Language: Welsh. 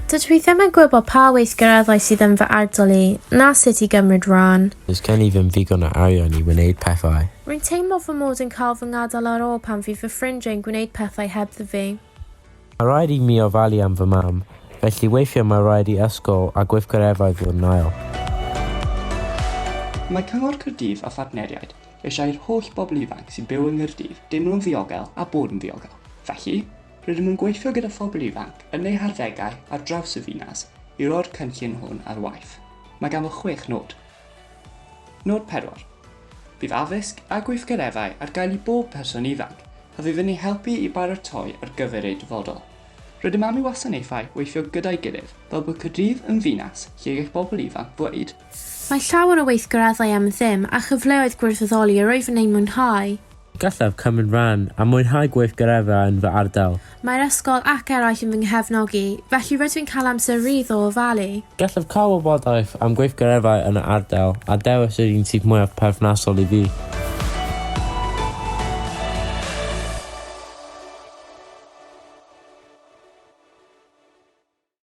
Dydw i ddim yn gwybod pa weithgareddau sydd yn fy ardal i, na sut i gymryd rhan. Does gen i ddim ddigon o arian i wneud pethau. Rwy'n teimlo fy mod yn cael fy ngadael ar ôl pan fydd fy ffrindiau'n gwneud pethau hebddo fi. Mae rhaid i mi ofalu am fy mam, felly weithiau mae rhaid i ysgol a gweithgareddau fod yn ail. Mae Cyngor Caerdydd a partneriaid eisiau i'r holl bobl ifanc sy'n byw yng Nghaerdydd deimlo'n ddiogel a bod yn ddiogel. Felly, rydym yn gweithio gyda phobl ifanc yn eu harddegau ar draws y ddinas i roi'r cynllun hwn ar waith. Mae ganddo 6 nod. Nod 4. Bydd addysg a gweithgareddau ar gael i bob person ifanc a fydd yn ei helpu i baratoi ar gyfer eu dyfodol. Rydym am ei wasanaethau weithio gyda'i gilydd fel bod Caerdydd yn ddinas lle gall bobl ifanc ddweud. Mae llawer o weithgareddau am ddim a chyfleoedd gwirfoddoli yr wyf yn ei mwynhau. Gallaf cymryd rhan a mwynhau gweithgareddau yn fy ardal. Mae'r ysgol ac eraill yn fy nghefnogi, felly rydw i'n cael amser rydd o ofalu. Gallaf cael wybodaeth am gweithgareddau yn y ardal a dewis yr un sydd mwyaf perthnasol i fi.